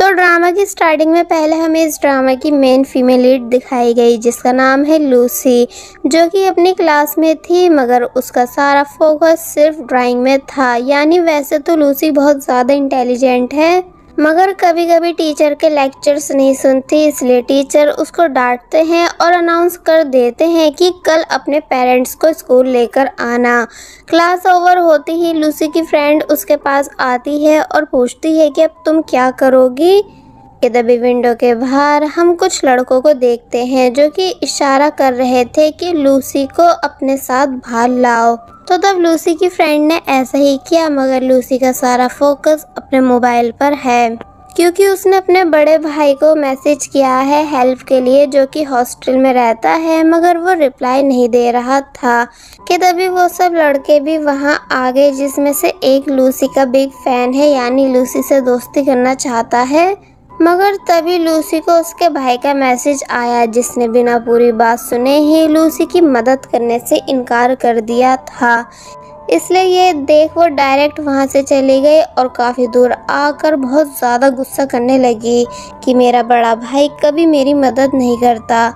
Drama की starting में पहले हमें इस ड्रामा की मेन फीमेल लीड दिखाई गई, जिसका नाम है लूसी, जो कि अपनी क्लास में थी मगर उसका सारा फोकस सिर्फ ड्राइंग में था। यानी वैसे तो लूसी बहुत ज़्यादा इंटेलिजेंट है मगर कभी कभी टीचर के लेक्चर्स नहीं सुनती, इसलिए टीचर उसको डांटते हैं और अनाउंस कर देते हैं कि कल अपने पेरेंट्स को स्कूल लेकर आना। क्लास ओवर होती ही लूसी की फ्रेंड उसके पास आती है और पूछती है कि अब तुम क्या करोगी। तभी विंडो के बाहर हम कुछ लड़कों को देखते हैं जो कि इशारा कर रहे थे कि लूसी को अपने साथ बाहर लाओ। तो तब लूसी की फ्रेंड ने ऐसा ही किया मगर लूसी का सारा फोकस अपने मोबाइल पर है, क्योंकि उसने अपने बड़े भाई को मैसेज किया है हेल्प के लिए, जो कि हॉस्टल में रहता है मगर वो रिप्लाई नहीं दे रहा था। कि तभी वो सब लड़के भी वहाँ आ गए, जिसमें से एक लूसी का बिग फैन है, यानी लूसी से दोस्ती करना चाहता है। मगर तभी लूसी को उसके भाई का मैसेज आया, जिसने बिना पूरी बात सुने ही लूसी की मदद करने से इनकार कर दिया था। इसलिए ये देख वो डायरेक्ट वहाँ से चली गई और काफ़ी दूर आकर बहुत ज़्यादा गुस्सा करने लगी कि मेरा बड़ा भाई कभी मेरी मदद नहीं करता।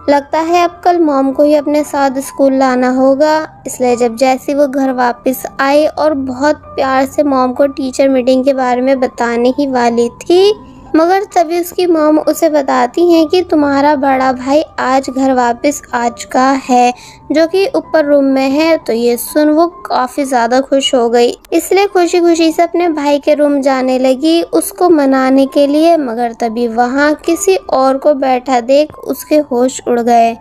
लगता है अब कल मॉम को ही अपने साथ स्कूल लाना होगा। इसलिए जब जैसी वो घर वापस आई और बहुत प्यार से मॉम को टीचर मीटिंग के बारे में बताने ही वाली थी, मगर तभी उसकी मॉम उसे बताती हैं कि तुम्हारा बड़ा भाई आज घर वापस आ चुका है, जो कि ऊपर रूम में है। तो ये सुन वो काफ़ी ज़्यादा खुश हो गई, इसलिए खुशी खुशी से अपने भाई के रूम जाने लगी उसको मनाने के लिए। मगर तभी वहाँ किसी और को बैठा देख उसके होश उड़ गए,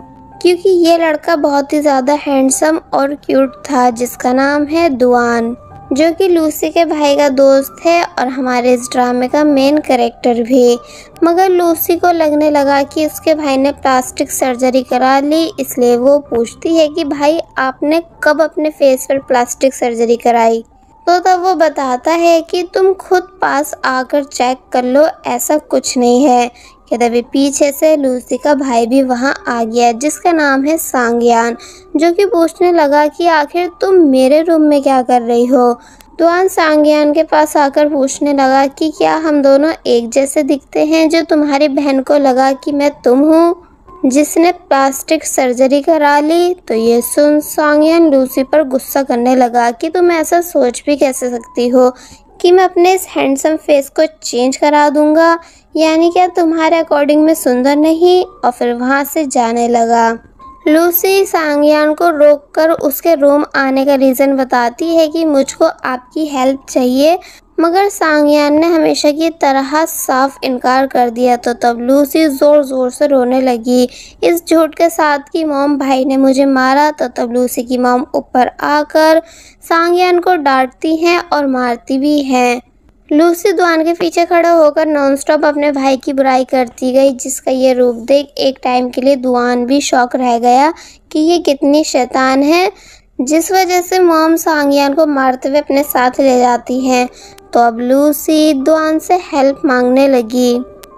क्योंकि ये लड़का बहुत ही ज़्यादा हैंडसम और क्यूट था, जिसका नाम है दुआन, जो कि लूसी के भाई का दोस्त है और हमारे इस ड्रामे का मेन कैरेक्टर भी। मगर लूसी को लगने लगा कि उसके भाई ने प्लास्टिक सर्जरी करा ली, इसलिए वो पूछती है कि भाई आपने कब अपने फेस पर प्लास्टिक सर्जरी कराई। तो तब वो बताता है कि तुम खुद पास आकर चेक कर लो, ऐसा कुछ नहीं है। कि तभी पीछे से लूसी का भाई भी वहाँ आ गया, जिसका नाम है सांगयान, जो कि पूछने लगा कि आखिर तुम मेरे रूम में क्या कर रही हो। दुआन सांगयान के पास आकर पूछने लगा कि क्या हम दोनों एक जैसे दिखते हैं, जो तुम्हारी बहन को लगा कि मैं तुम हूँ जिसने प्लास्टिक सर्जरी करा ली। तो ये सुन सांगयान लूसी पर गुस्सा करने लगा कि तुम ऐसा सोच भी कैसे सकती हो कि मैं अपने इस हैंडसम फेस को चेंज करा दूंगा, यानी क्या तुम्हारे अकॉर्डिंग में सुंदर नहीं। और फिर वहाँ से जाने लगा। लूसी सांगयान को रोककर उसके रूम आने का रीज़न बताती है कि मुझको आपकी हेल्प चाहिए, मगर सांगयान ने हमेशा की तरह साफ इनकार कर दिया। तो तब लूसी ज़ोर ज़ोर से रोने लगी इस झूठ के साथ कि मॉम भाई ने मुझे मारा। तो तब लूसी की मॉम ऊपर आकर सांगयान को डांटती हैं और मारती भी हैं। लूसी दुआन के पीछे खड़ा होकर नॉनस्टॉप अपने भाई की बुराई करती गई, जिसका ये रूप देख एक टाइम के लिए दुआन भी शॉक रह गया कि ये कितनी शैतान है, जिस वजह से मॉम सांगयान को मारते हुए अपने साथ ले जाती हैं। तो अब लूसी दुआन से हेल्प मांगने लगी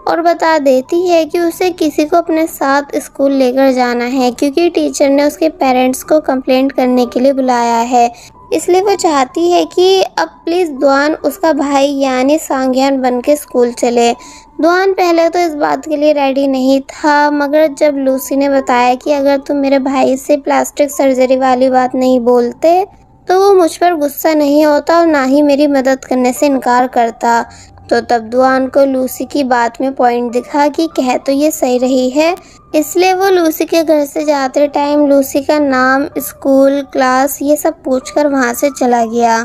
और बता देती है कि उसे किसी को अपने साथ स्कूल लेकर जाना है, क्योंकि टीचर ने उसके पेरेंट्स को कंप्लेंट करने के लिए बुलाया है। इसलिए वो चाहती है कि अब प्लीज़ दुआन उसका भाई यानी सांगयान बन के स्कूल चले। दुआन पहले तो इस बात के लिए रेडी नहीं था, मगर जब लूसी ने बताया कि अगर तुम मेरे भाई से प्लास्टिक सर्जरी वाली बात नहीं बोलते तो वो मुझ पर गुस्सा नहीं होता और ना ही मेरी मदद करने से इनकार करता। तो तब दुआन को लूसी की बात में पॉइंट दिखा कि कह तो ये सही रही है, इसलिए वो लूसी के घर से जाते टाइम लूसी का नाम, स्कूल, क्लास ये सब पूछकर वहाँ से चला गया।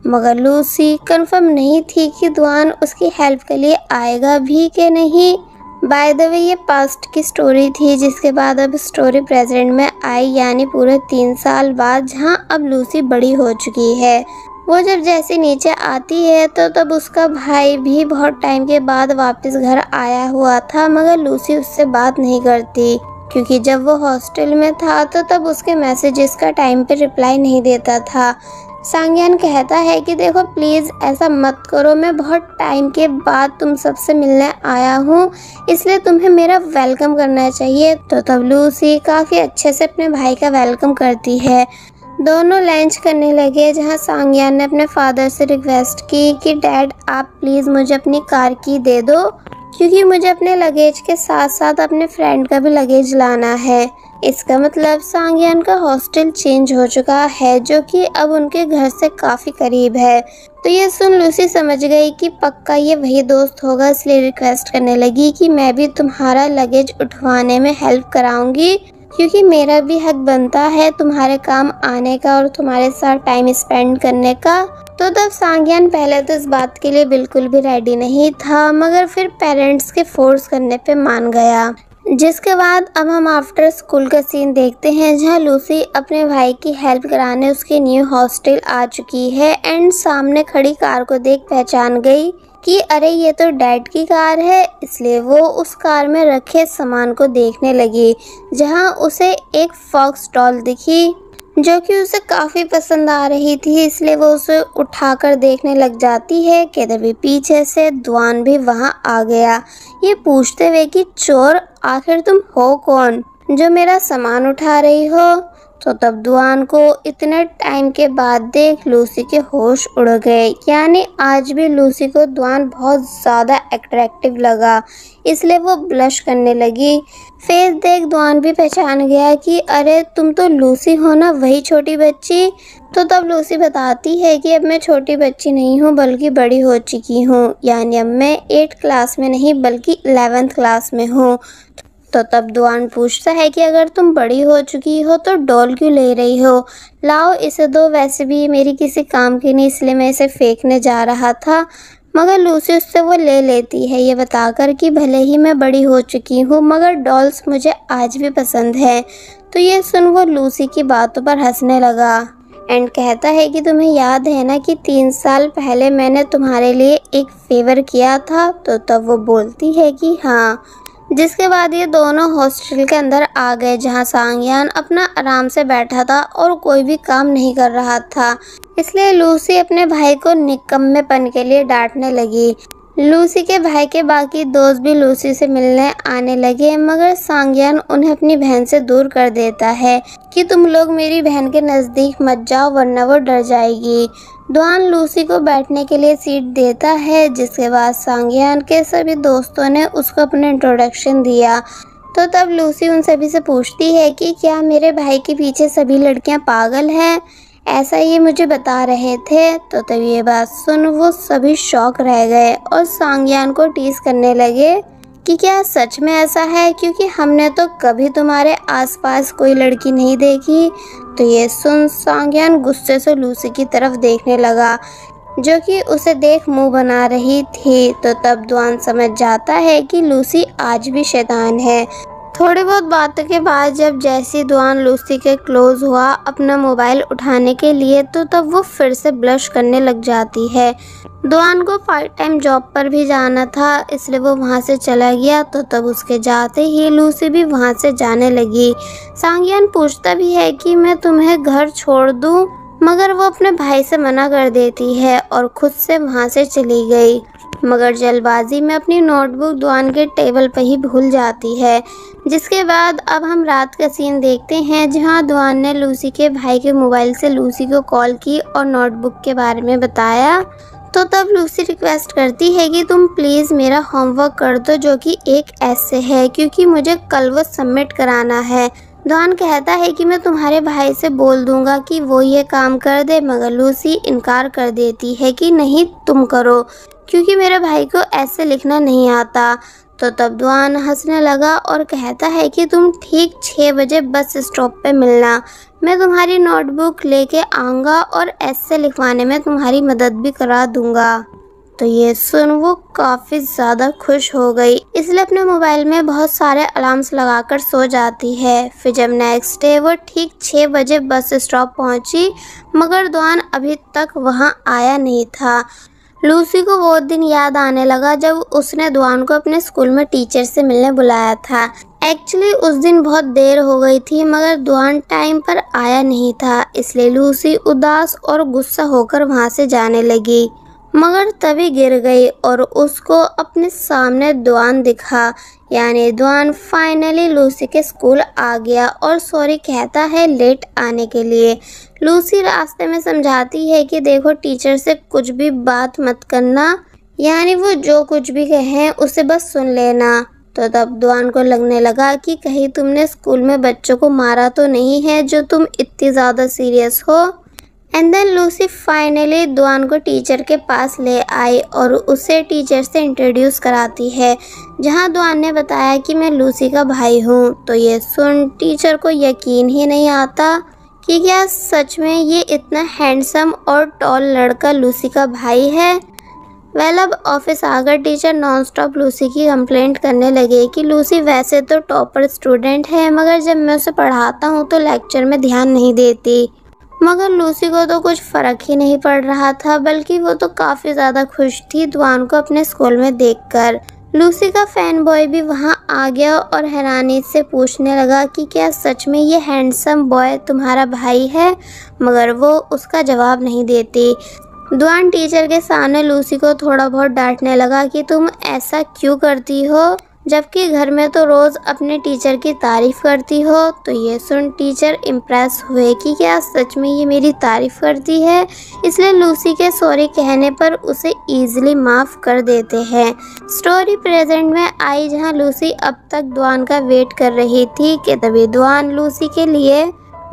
मगर लूसी कंफर्म नहीं थी कि दुआन उसकी हेल्प के लिए आएगा भी कि नहीं। बाय द वे ये पास्ट की स्टोरी थी, जिसके बाद अब स्टोरी प्रेजेंट में आई, यानी पूरे 3 साल बाद, जहाँ अब लूसी बड़ी हो चुकी है। वो जब जैसे नीचे आती है तो तब उसका भाई भी बहुत टाइम के बाद वापस घर आया हुआ था, मगर लूसी उससे बात नहीं करती, क्योंकि जब वो हॉस्टल में था तो तब उसके मैसेजेस का टाइम पे रिप्लाई नहीं देता था। सांगयान कहता है कि देखो प्लीज़ ऐसा मत करो, मैं बहुत टाइम के बाद तुम सबसे मिलने आया हूँ, इसलिए तुम्हें मेरा वेलकम करना चाहिए। तो तब लूसी काफ़ी अच्छे से अपने भाई का वेलकम करती है। दोनों लंच करने लगे, जहां सांगयान ने अपने फादर से रिक्वेस्ट की कि डैड आप प्लीज़ मुझे अपनी कार की दे दो, क्योंकि मुझे अपने लगेज के साथ साथ अपने फ्रेंड का भी लगेज लाना है। इसका मतलब सांगयान का हॉस्टल चेंज हो चुका है, जो कि अब उनके घर से काफ़ी करीब है। तो ये सुन लूसी समझ गई कि पक्का ये वही दोस्त होगा, इसलिए रिक्वेस्ट करने लगी कि मैं भी तुम्हारा लगेज उठवाने में हेल्प कराऊंगी, क्योंकि मेरा भी हक बनता है तुम्हारे काम आने का और तुम्हारे साथ टाइम स्पेंड करने का। तो तब सांगयान पहले तो इस बात के लिए बिल्कुल भी रेडी नहीं था, मगर फिर पेरेंट्स के फोर्स करने पे मान गया। जिसके बाद अब हम आफ्टर स्कूल का सीन देखते हैं, जहां लूसी अपने भाई की हेल्प कराने उसके न्यू हॉस्टल आ चुकी है एंड सामने खड़ी कार को देख पहचान गई कि अरे ये तो डैड की कार है, इसलिए वो उस कार में रखे सामान को देखने लगी, जहां उसे एक फॉक्स डॉल दिखी जो कि उसे काफ़ी पसंद आ रही थी, इसलिए वो उसे उठाकर देखने लग जाती है कि तभी पीछे से दुआन भी वहां आ गया, ये पूछते हुए कि चोर आखिर तुम हो कौन जो मेरा सामान उठा रही हो। तो तब दुआन को इतने टाइम के बाद देख लूसी के होश उड़ गए, यानी आज भी लूसी को दुआन बहुत ज़्यादा अट्रैक्टिव लगा, इसलिए वो ब्लश करने लगी। फेस देख दुआन भी पहचान गया कि अरे तुम तो लूसी हो ना, वही छोटी बच्ची। तो तब लूसी बताती है कि अब मैं छोटी बच्ची नहीं हूँ बल्कि बड़ी हो चुकी हूँ, यानी अब मैं 8th क्लास में नहीं बल्कि 11th क्लास में हूँ। तो तब दुआन पूछता है कि अगर तुम बड़ी हो चुकी हो तो डॉल क्यों ले रही हो, लाओ इसे दो, वैसे भी ये मेरी किसी काम की नहीं, इसलिए मैं इसे फेंकने जा रहा था। मगर लूसी उससे वो ले लेती है, ये बताकर कि भले ही मैं बड़ी हो चुकी हूँ मगर डॉल्स मुझे आज भी पसंद है। तो ये सुन वो लूसी की बातों पर हंसने लगा एंड कहता है कि तुम्हें याद है ना कि 3 साल पहले मैंने तुम्हारे लिए एक फेवर किया था। तो तब वो बोलती है कि हाँ। जिसके बाद ये दोनों हॉस्टल के अंदर आ गए, जहां सांगयान अपना आराम से बैठा था और कोई भी काम नहीं कर रहा था, इसलिए लूसी अपने भाई को निकम्मेपन के लिए डांटने लगी। लूसी के भाई के बाकी दोस्त भी लूसी से मिलने आने लगे, मगर सांगयान उन्हें अपनी बहन से दूर कर देता है कि तुम लोग मेरी बहन के नज़दीक मत जाओ वरना वो डर जाएगी। दुआन लूसी को बैठने के लिए सीट देता है, जिसके बाद सांगयान के सभी दोस्तों ने उसको अपना इंट्रोडक्शन दिया। तो तब लूसी उन सभी से पूछती है कि क्या मेरे भाई के पीछे सभी लड़कियां पागल हैं, ऐसा ये मुझे बता रहे थे। तो तब ये बात सुन वो सभी शॉक रह गए और सांगयान को टीज करने लगे कि क्या सच में ऐसा है, क्योंकि हमने तो कभी तुम्हारे आसपास कोई लड़की नहीं देखी। तो ये सुन सांगयान गुस्से से लूसी की तरफ देखने लगा, जो कि उसे देख मुंह बना रही थी। तो तब दुआन समझ जाता है कि लूसी आज भी शैतान है। थोड़ी बहुत बातों के बाद जब जैसी दुआन लूसी के क्लोज हुआ अपना मोबाइल उठाने के लिए, तो तब वो फिर से ब्लश करने लग जाती है। दुआन को पार्ट टाइम जॉब पर भी जाना था, इसलिए वो वहाँ से चला गया। तो तब उसके जाते ही लूसी भी वहाँ से जाने लगी। सांगयान पूछता भी है कि मैं तुम्हें घर छोड़ दूँ, मगर वो अपने भाई से मना कर देती है और खुद से वहाँ से चली गई, मगर जल्दबाजी में अपनी नोटबुक दुआन के टेबल पर ही भूल जाती है। जिसके बाद अब हम रात का सीन देखते हैं, जहां दुआन ने लूसी के भाई के मोबाइल से लूसी को कॉल की और नोटबुक के बारे में बताया। तो तब लूसी रिक्वेस्ट करती है कि तुम प्लीज़ मेरा होमवर्क कर दो, जो कि एक ऐसे है, क्योंकि मुझे कल वो सबमिट कराना है। दुआन कहता है कि मैं तुम्हारे भाई से बोल दूंगा कि वो ये काम कर दे, मगर लूसी इनकार कर देती है कि नहीं तुम करो, क्योंकि मेरे भाई को ऐसे लिखना नहीं आता। तो तब दुआन हंसने लगा और कहता है कि तुम ठीक 6 बजे बस स्टॉप पे मिलना, मैं तुम्हारी नोटबुक लेके आऊँगा और ऐसे लिखवाने में तुम्हारी मदद भी करा दूंगा। तो ये सुन वो काफ़ी ज़्यादा खुश हो गई, इसलिए अपने मोबाइल में बहुत सारे अलार्म्स लगाकर सो जाती है। फिर जब नेक्स्ट डे वो ठीक 6 बजे बस स्टॉप पहुंची, मगर दुआन अभी तक वहां आया नहीं था। लूसी को वो दिन याद आने लगा जब उसने दुआन को अपने स्कूल में टीचर से मिलने बुलाया था। एक्चुअली उस दिन बहुत देर हो गई थी, मगर दुआन टाइम पर आया नहीं था, इसलिए लूसी उदास और गुस्सा होकर वहां से जाने लगी। मगर तभी गिर गई और उसको अपने सामने दुआन दिखा। यानी दुआन फाइनली लूसी के स्कूल आ गया और सॉरी कहता है लेट आने के लिए। लूसी रास्ते में समझाती है कि देखो टीचर से कुछ भी बात मत करना, यानी वो जो कुछ भी कहें उसे बस सुन लेना। तो तब दुआन को लगने लगा कि कहीं तुमने स्कूल में बच्चों को मारा तो नहीं है जो तुम इतनी ज़्यादा सीरियस हो। एंड देन लूसी फाइनली दुआन को टीचर के पास ले आई और उसे टीचर से इंट्रोड्यूस कराती है, जहां दुआन ने बताया कि मैं लूसी का भाई हूं। तो ये सुन टीचर को यकीन ही नहीं आता कि क्या सच में ये इतना हैंडसम और टॉल लड़का लूसी का भाई है। अब ऑफिस आकर टीचर नॉनस्टॉप लूसी की कंप्लेंट करने लगे कि लूसी वैसे तो टॉपर स्टूडेंट है, मगर जब मैं उसे पढ़ाता हूँ तो लेक्चर में ध्यान नहीं देती। मगर लूसी को तो कुछ फ़र्क ही नहीं पड़ रहा था, बल्कि वो तो काफ़ी ज़्यादा खुश थी दुआन को अपने स्कूल में देखकर। लूसी का फैन बॉय भी वहाँ आ गया और हैरानी से पूछने लगा कि क्या सच में ये हैंडसम बॉय तुम्हारा भाई है, मगर वो उसका जवाब नहीं देती। दुआन टीचर के सामने लूसी को थोड़ा बहुत डांटने लगा कि तुम ऐसा क्यों करती हो, जबकि घर में तो रोज़ अपने टीचर की तारीफ़ करती हो। तो ये सुन टीचर इम्प्रेस हुए कि क्या सच में ये मेरी तारीफ़ करती है, इसलिए लूसी के सॉरी कहने पर उसे ईजिली माफ़ कर देते हैं। स्टोरी प्रेजेंट में आई, जहां लूसी अब तक दुआन का वेट कर रही थी कि तभी दुआन लूसी के लिए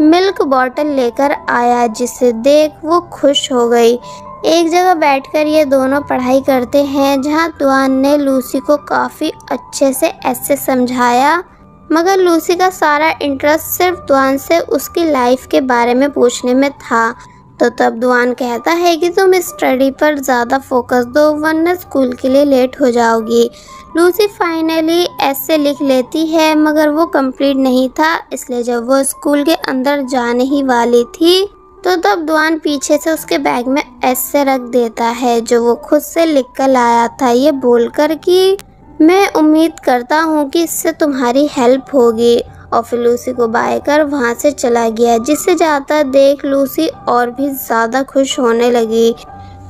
मिल्क बॉटल लेकर आया, जिसे देख वो खुश हो गई। एक जगह बैठकर ये दोनों पढ़ाई करते हैं, जहां दुआन ने लूसी को काफ़ी अच्छे से ऐसे समझाया, मगर लूसी का सारा इंटरेस्ट सिर्फ दुआन से उसकी लाइफ के बारे में पूछने में था। तो तब दुआन कहता है कि तुम स्टडी पर ज़्यादा फोकस दो, वरना स्कूल के लिए लेट हो जाओगी। लूसी फाइनली ऐसे लिख लेती है, मगर वो कंप्लीट नहीं था, इसलिए जब वो स्कूल के अंदर जाने ही वाली थी तो तब दुआन पीछे से उसके बैग में ऐसे रख देता है, जो वो खुद से लिख कर लाया था, ये बोलकर कि मैं उम्मीद करता हूँ कि इससे तुम्हारी हेल्प होगी। और फिर लूसी को बाय कर वहाँ से चला गया, जिसे जाता देख लूसी और भी ज़्यादा खुश होने लगी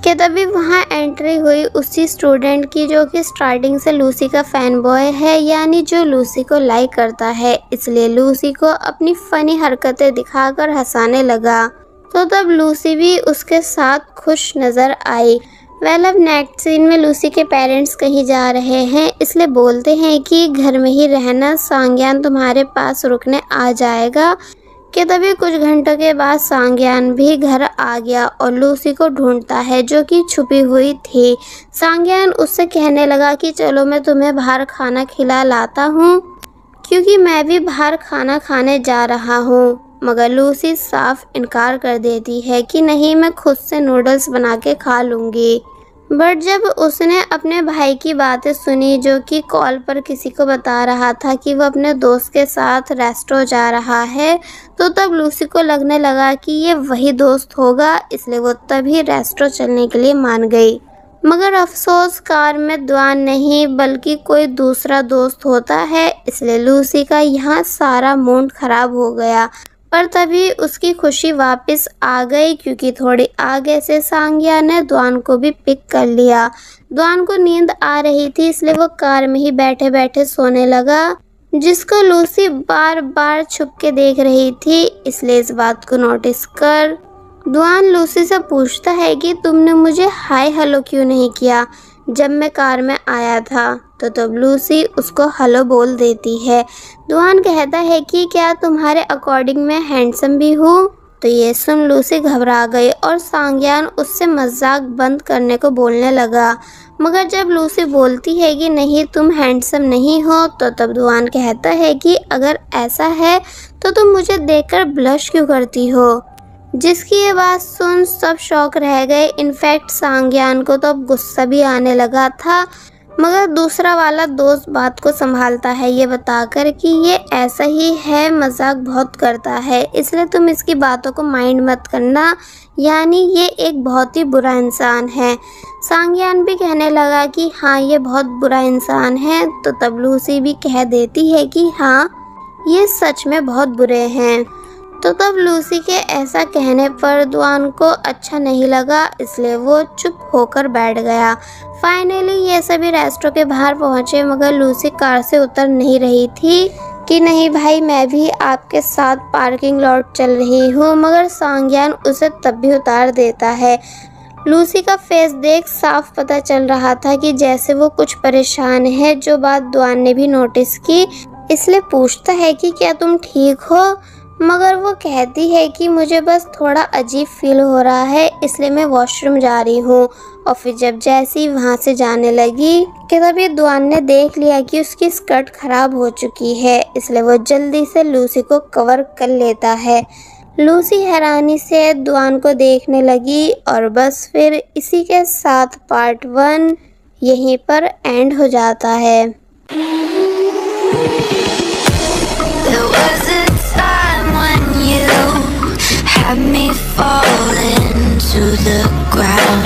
कि तभी वहाँ एंट्री हुई उसी स्टूडेंट की, जो कि स्टार्टिंग से लूसी का फैन बॉय है, यानी जो लूसी को लाइक करता है। इसलिए लूसी को अपनी फ़नी हरकतें दिखाकर हंसाने लगा। तो तब लूसी भी उसके साथ खुश नज़र आई। अब नेक्स्ट सीन में लूसी के पेरेंट्स कहीं जा रहे हैं, इसलिए बोलते हैं कि घर में ही रहना, सांग्यान तुम्हारे पास रुकने आ जाएगा। कि तभी कुछ घंटों के बाद सांग्यान भी घर आ गया और लूसी को ढूंढता है, जो कि छुपी हुई थी। सांग्यान उससे कहने लगा कि चलो मैं तुम्हें बाहर खाना खिला लाता हूँ, क्योंकि मैं भी बाहर खाना खाने जा रहा हूँ। मगर लूसी साफ इनकार कर देती है कि नहीं, मैं खुद से नूडल्स बना के खा लूँगी। बट जब उसने अपने भाई की बातें सुनी, जो कि कॉल पर किसी को बता रहा था कि वो अपने दोस्त के साथ रेस्टोरेंट जा रहा है, तो तब लूसी को लगने लगा कि ये वही दोस्त होगा, इसलिए वो तभी रेस्टोरेंट चलने के लिए मान गई। मगर अफसोस कार में दुआन नहीं बल्कि कोई दूसरा दोस्त होता है, इसलिए लूसी का यहाँ सारा मूड खराब हो गया। पर तभी उसकी खुशी वापस आ गई, क्योंकि थोड़ी आगे से सांग्या ने दुआन को भी पिक कर लिया। दुआन को नींद आ रही थी, इसलिए वो कार में ही बैठे बैठे सोने लगा, जिसको लूसी बार बार छुप के देख रही थी। इसलिए इस बात को नोटिस कर दुआन लूसी से पूछता है कि तुमने मुझे हाय हेलो क्यों नहीं किया जब मैं कार में आया था। तो तब लूसी उसको हेलो बोल देती है। दुआन कहता है कि क्या तुम्हारे अकॉर्डिंग मैं हैंडसम भी हूँ। तो ये सुन लूसी घबरा गई और सांग्यान उससे मजाक बंद करने को बोलने लगा। मगर जब लूसी बोलती है कि नहीं तुम हैंडसम नहीं हो, तो तब दुआन कहता है कि अगर ऐसा है तो तुम मुझे देखकर ब्लश क्यों करती हो। जिसकी ये बात सुन सब शौक रह गए। इनफैक्ट सांग्यान को तो अब गुस्सा भी आने लगा था, मगर दूसरा वाला दोस्त बात को संभालता है, ये बताकर कि ये ऐसा ही है, मजाक बहुत करता है, इसलिए तुम इसकी बातों को माइंड मत करना, यानी ये एक बहुत ही बुरा इंसान है। सांग्यान भी कहने लगा कि हाँ ये बहुत बुरा इंसान है। तो तब लूसी भी कह देती है कि हाँ ये सच में बहुत बुरे हैं। तो तब लूसी के ऐसा कहने पर दुआन को अच्छा नहीं लगा, इसलिए वो चुप होकर बैठ गया। फाइनली ये सभी रेस्टोरेंट के बाहर पहुंचे, मगर लूसी कार से उतर नहीं रही थी कि नहीं भाई मैं भी आपके साथ पार्किंग लॉट चल रही हूँ, मगर सांग्यान उसे तब भी उतार देता है। लूसी का फेस देख साफ पता चल रहा था कि जैसे वो कुछ परेशान है, जो बात दुआन ने भी नोटिस की, इसलिए पूछता है कि क्या तुम ठीक हो, मगर वो कहती है कि मुझे बस थोड़ा अजीब फील हो रहा है, इसलिए मैं वॉशरूम जा रही हूँ। और फिर जब जैसी वहाँ से जाने लगी कि तभी दुआन ने देख लिया कि उसकी स्कर्ट खराब हो चुकी है, इसलिए वो जल्दी से लूसी को कवर कर लेता है। लूसी हैरानी से दुआन को देखने लगी और बस फिर इसी के साथ पार्ट 1 यहीं पर एंड हो जाता है। There was a time when you had me falling to the ground.